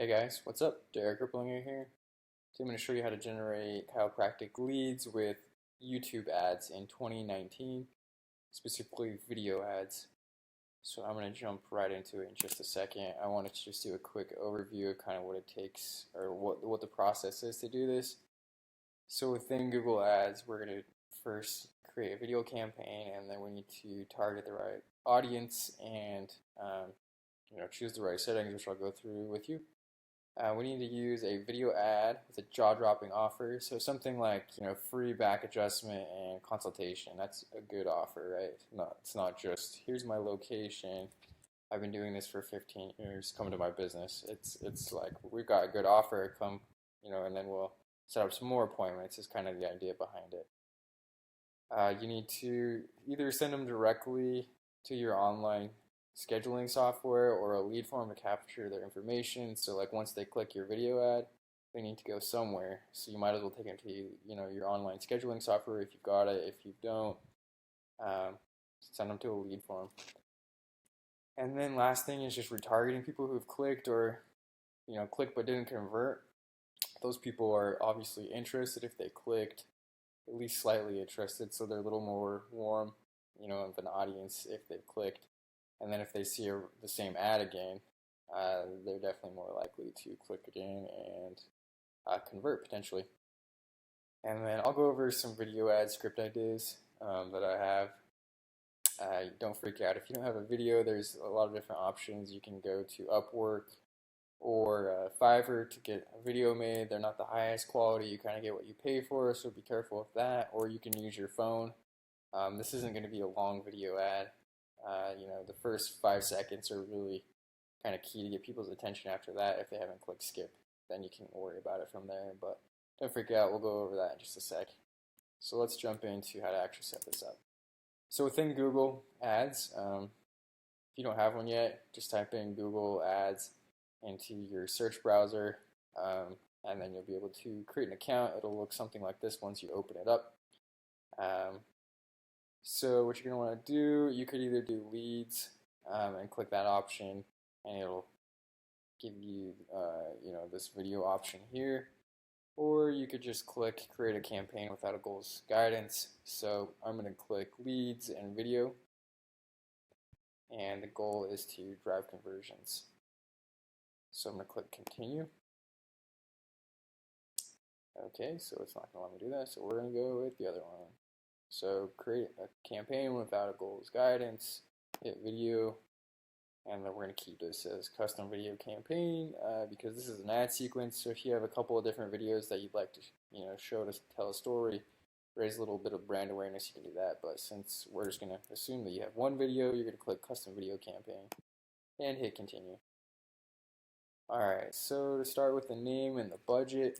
Hey guys, what's up? Derek Riplinger here. So I'm going to show you how to generate chiropractic leads with YouTube ads in 2019, specifically video ads. So I'm going to jump right into it in just a second. I wanted to just do a quick overview of kind of what it takes or what the process is to do this. So within Google Ads, we're going to first create a video campaign, and then we need to target the right audience and choose the right settings, which I'll go through with you. We need to use a video ad with a jaw-dropping offer. So something like, free back adjustment and consultation. That's a good offer, right? It's not just, here's my location. I've been doing this for 15 years. Come to my business. It's like, we've got a good offer. Come, and then we'll set up some more appointments is kind of the idea behind it. You need to either send them directly to your online scheduling software or a lead form to capture their information. So like once they click your video ad, they need to go somewhere. So you might as well take them to your online scheduling software if you've got it. If you don't, send them to a lead form. And then last thing is just retargeting people who've clicked or clicked but didn't convert. Those people are obviously interested if they clicked, at least slightly interested, so they're a little more warm, of an audience if they've clicked. And then if they see the same ad again, they're definitely more likely to click again and convert potentially. And then I'll go over some video ad script ideas that I have. Don't freak out. If you don't have a video, there's a lot of different options. You can go to Upwork or Fiverr to get a video made. They're not the highest quality. You kind of get what you pay for, so be careful with that. Or you can use your phone. This isn't going to be a long video ad. The first 5 seconds are really kind of key to get people's attention. After that, if they haven't clicked skip, then you can worry about it from there. But don't freak out. We'll go over that in just a sec. So let's jump into how to actually set this up. So within Google Ads, if you don't have one yet, just type in Google Ads into your search browser, and then you'll be able to create an account. It'll look something like this once you open it up. So what you're going to want to do, you could either do leads and click that option, and it'll give you this video option here, or you could just click create a campaign without a goals guidance. So I'm going to click leads and video, and the goal is to drive conversions. So I'm going to click continue. Okay, so it's not going to let me do that, so we're going to go with the other one. So create a campaign without a goals guidance, hit video, and then we're going to keep this as custom video campaign because this is an ad sequence. So if you have a couple of different videos that you'd like to show to tell a story, raise a little bit of brand awareness, you can do that. But since we're just going to assume that you have one video, you're going to click custom video campaign and hit continue. Alright, so to start with the name and the budget,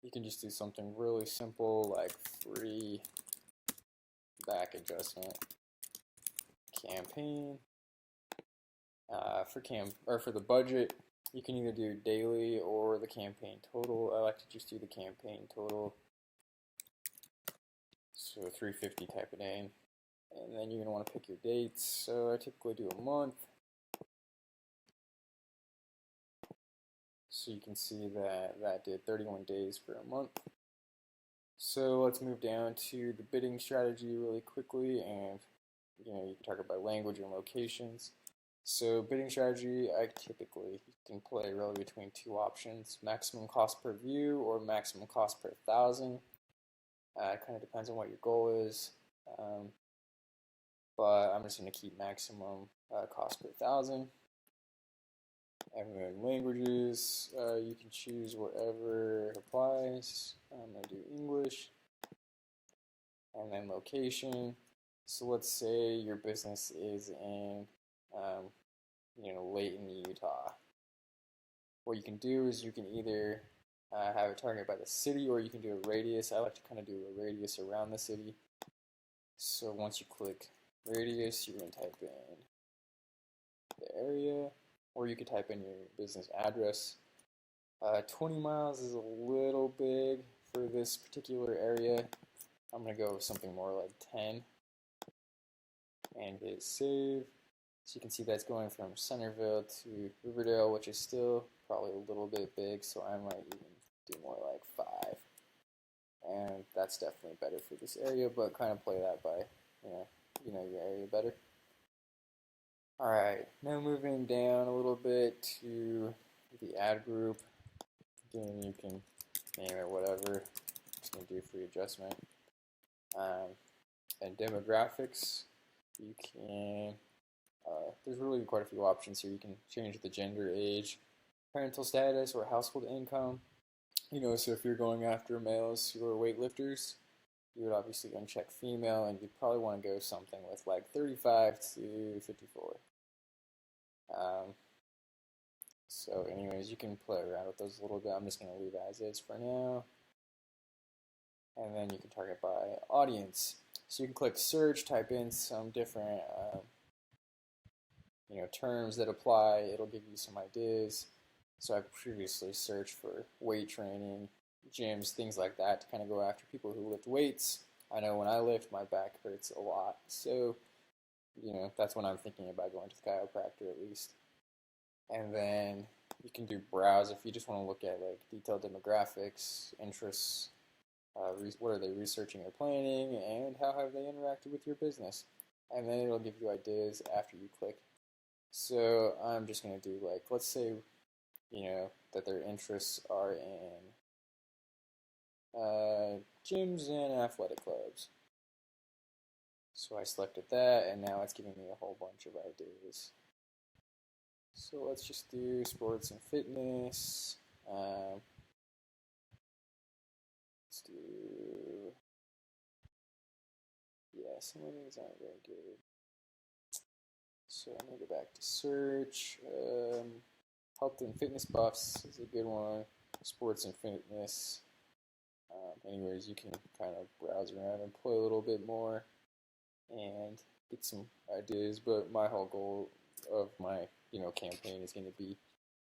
you can just do something really simple like free back adjustment campaign. For the budget, you can either do daily or the campaign total. I like to just do the campaign total. So $350 type it in. And then you're going to want to pick your dates. So I typically do a month. So you can see that did 31 days for a month. So let's move down to the bidding strategy really quickly, and you can target by language and locations. So bidding strategy, I typically can play really between two options: maximum cost per view or maximum cost per 1,000. It kind of depends on what your goal is, but I'm just going to keep maximum cost per 1,000. And then languages, you can choose whatever applies. I'm going to do English. And then location. So let's say your business is in, Layton, Utah. What you can do is you can either have it targeted by the city, or you can do a radius. I like to kind of do a radius around the city. So once you click radius, you're going to type in the area. Or you could type in your business address. 20 miles is a little big for this particular area. I'm going to go with something more like 10. And hit save. So you can see that's going from Centerville to Riverdale, which is still probably a little bit big, so I might even do more like 5. And that's definitely better for this area, but kind of play that by, your area better. Alright, now moving down a little bit to the ad group. Again, you can name it whatever. Just going to do free adjustment. And demographics, you can, there's really quite a few options here. You can change the gender, age, parental status, or household income. So if you're going after males who are weightlifters, you would obviously uncheck female, and you'd probably want to go something with like 35 to 54. So anyways, you can play around with those a little bit. I'm just going to leave as is for now. And then you can target by audience. So you can click search, type in some different terms that apply. It'll give you some ideas. So I've previously searched for weight training, gyms, things like that to kind of go after people who lift weights. I know when I lift, my back hurts a lot. So, that's when I'm thinking about going to the chiropractor at least. And then you can do browse if you just want to look at like detailed demographics, interests, what are they researching or planning, and how have they interacted with your business. And then it'll give you ideas after you click. So I'm just going to do like, let's say, that their interests are in gyms and athletic clubs. So I selected that, and now it's giving me a whole bunch of ideas. So let's just do sports and fitness. Let's do, some of these aren't very good. So I'm going to go back to search. Health and fitness buffs is a good one. Sports and fitness. Anyways, you can kind of browse around and play a little bit more and get some ideas. But my whole goal of my campaign is going to be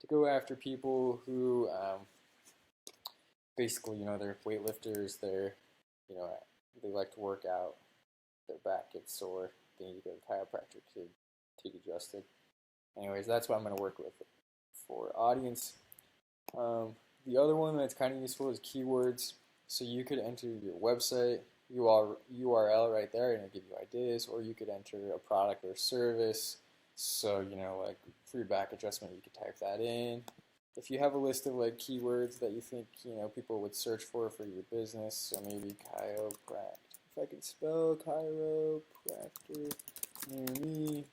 to go after people who basically they're weightlifters. They're they like to work out. Their back gets sore. They need to go to the chiropractor to get adjusted. Anyways, that's what I'm going to work with for audience. The other one that's kind of useful is keywords. So you could enter your website URL right there, and it'll give you ideas, or you could enter a product or service. So like free back adjustment, you could type that in. If you have a list of like keywords that you think people would search for your business, so maybe chiropractic. If I could spell chiropractor near me,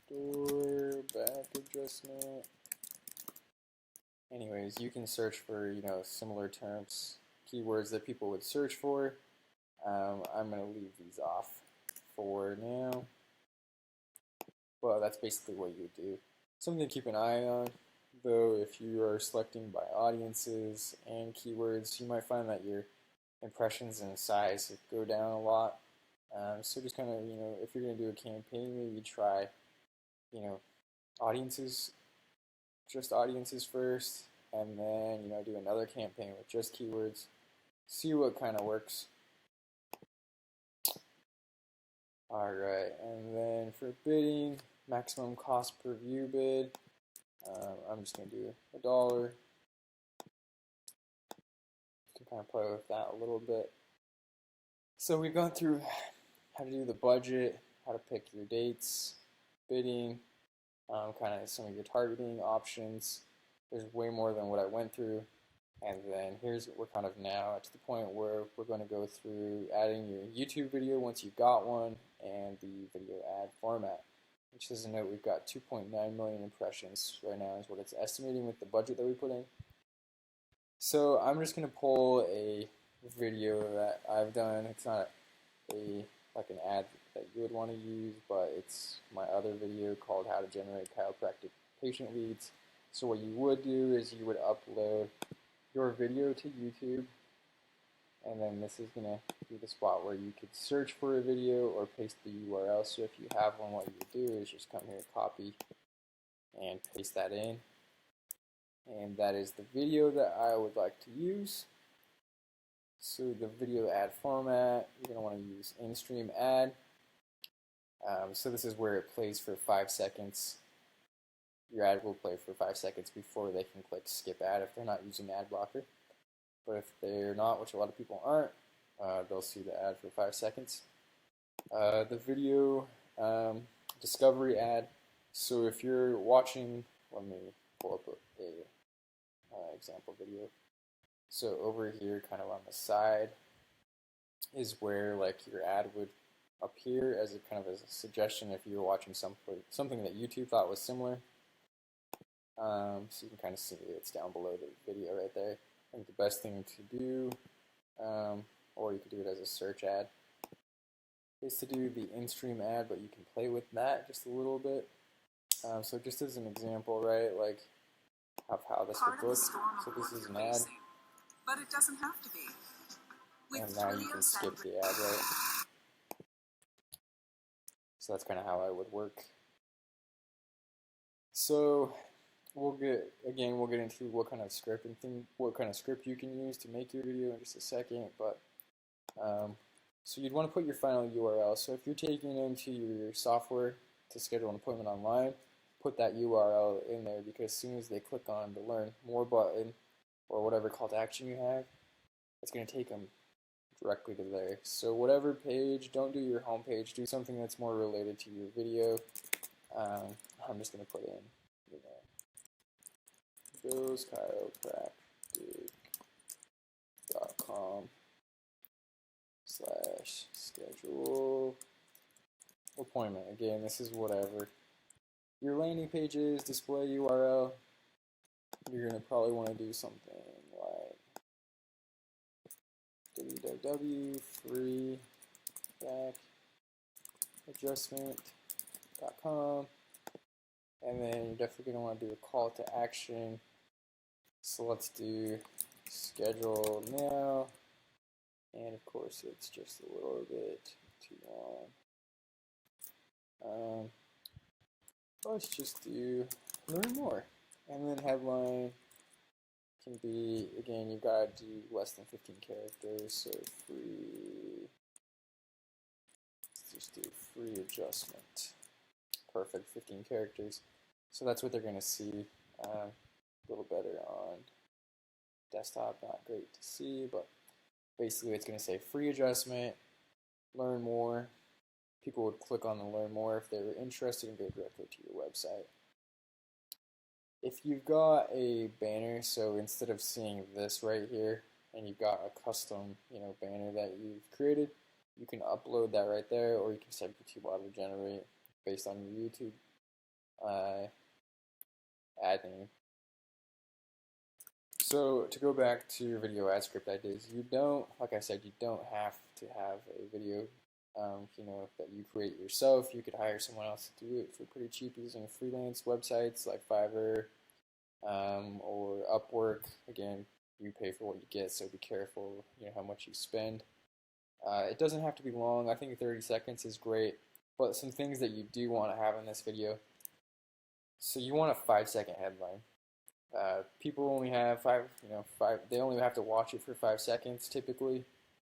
chiropractor back adjustment. Anyways, you can search for similar terms, keywords that people would search for. I'm going to leave these off for now. Well, that's basically what you would do. Something to keep an eye on, though, if you are selecting by audiences and keywords, you might find that your impressions and size go down a lot. So just kind of, if you're going to do a campaign, maybe try, audiences, just audiences first, and then, do another campaign with just keywords. See what kind of works. Alright, and then for bidding, maximum cost per view bid, I'm just going to do $1. You can kind of play with that a little bit. So we've gone through how to do the budget, how to pick your dates, bidding, kind of some of your targeting options. There's way more than what I went through. And then we're kind of now to the point where we're going to go through adding your YouTube video once you've got one, and the video ad format. Which as a note, we've got 2.9 million impressions right now is what it's estimating with the budget that we put in. So I'm just going to pull a video that I've done. It's not like an ad that you would want to use, but it's my other video called How to Generate Chiropractic Patient Leads. So what you would do is you would upload your video to YouTube, and then this is going to be the spot where you could search for a video or paste the URL. So if you have one, what you do is just come here, copy, and paste that in. And that is the video that I would like to use. So the video ad format, you're going to want to use in-stream ad. So this is where it plays for 5 seconds. Your ad will play for 5 seconds before they can click skip ad if they're not using ad blocker. But if they're not, which a lot of people aren't, they'll see the ad for 5 seconds. The video discovery ad. So if you're watching, let me pull up a example video. So over here, kind of on the side, is where like your ad would appear as a kind of as a suggestion if you were watching something that YouTube thought was similar. So you can kind of see it's down below the video right there. I think the best thing to do, or you could do it as a search ad, is to do the in-stream ad, but you can play with that just a little bit. So just as an example, right, like of how this would look. So this is an ad, but it doesn't have to be. And now you can skip the ad, right? So that's kind of how I would work. So we'll get into what kind of script you can use to make your video in just a second. But so you'd want to put your final URL. So if you're taking it into your software to schedule an appointment online, put that URL in there, because as soon as they click on the Learn More button or whatever call to action you have, it's going to take them directly to there. So whatever page, don't do your home page, do something that's more related to your video. I'm just going to put in, Bill's chiropractic.com/schedule appointment. Again, this is whatever your landing page is, display URL. You're going to probably want to do something like www.freebackadjustment.com, and then you're definitely going to want to do a call to action. So let's do schedule now, and of course it's just a little bit too long. Let's just do learn more, and then headline can be, again, you've got to do less than 15 characters, so let's just do free adjustment. Perfect, 15 characters. So that's what they're going to see. A little better on desktop, not great to see, but basically it's going to say free adjustment, learn more. People would click on the learn more if they were interested and go directly to your website. If you've got a banner, so instead of seeing this right here, and you've got a custom, banner that you've created, you can upload that right there, or you can set YouTube auto generate based on your YouTube ad name. So to go back to your video ad script ideas, like I said, you don't have to have a video, that you create yourself. You could hire someone else to do it for pretty cheap using freelance websites like Fiverr or Upwork. Again, you pay for what you get, so be careful, how much you spend. It doesn't have to be long. I think 30 seconds is great, but some things that you do want to have in this video. So you want a 5-second headline. People only have they only have to watch it for 5 seconds typically,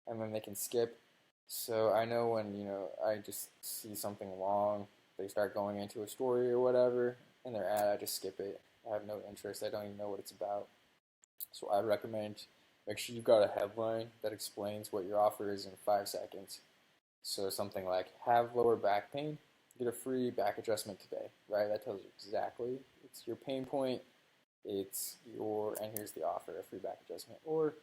and then they can skip. So I know when, I just see something long, they start going into a story or whatever, in their ad, I just skip it. I have no interest. I don't even know what it's about. So I recommend make sure you've got a headline that explains what your offer is in 5 seconds. So something like, have lower back pain, get a free back adjustment today, right? That tells you exactly. It's your pain point. And here's the offer, a free back adjustment. Or,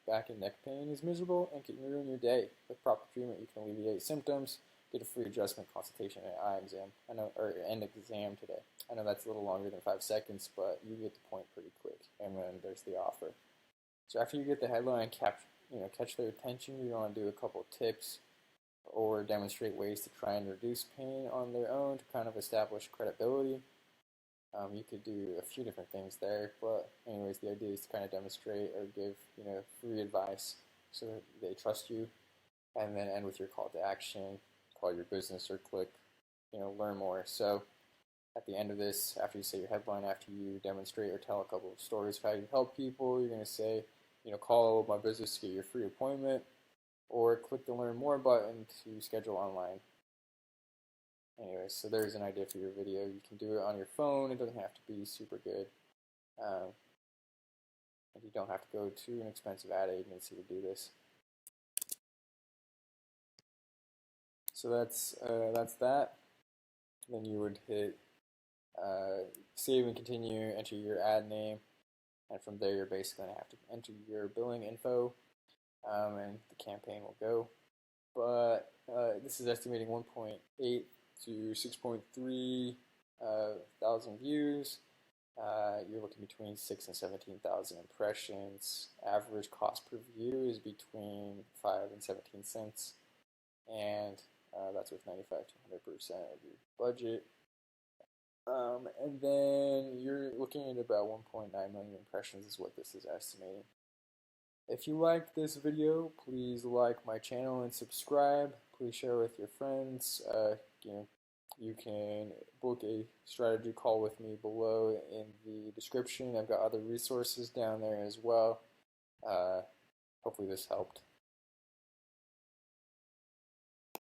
back and neck pain is miserable and can ruin your day. With proper treatment, you can alleviate symptoms, get a free adjustment consultation and eye exam. An exam today. I know that's a little longer than 5 seconds, but you get the point pretty quick. And then there's the offer. So after you get the headline, catch their attention, you want to do a couple tips or demonstrate ways to try and reduce pain on their own to kind of establish credibility. You could do a few different things there, but anyways, the idea is to kind of demonstrate or give, free advice so that they trust you, and then end with your call to action, call your business, or click, learn more. So at the end of this, after you say your headline, after you demonstrate or tell a couple of stories of how you help people, you're going to say, call my business to get your free appointment, or click the learn more button to schedule online. Anyway, so there's an idea for your video. You can do it on your phone. It doesn't have to be super good. And you don't have to go to an expensive ad agency to do this. So that's that. Then you would hit save and continue, enter your ad name, and from there you're basically going to have to enter your billing info, and the campaign will go. But this is estimating 1.8 to 6.3 thousand views. You're looking between 6 and 17,000 impressions. Average cost per view is between 5 and 17 cents, and that's with 95 to 100% of your budget. And then you're looking at about 1.9 million impressions is what this is estimating. If you liked this video, please like my channel and subscribe. Please share with your friends. You can book a strategy call with me below in the description. I've got other resources down there as well. Hopefully this helped.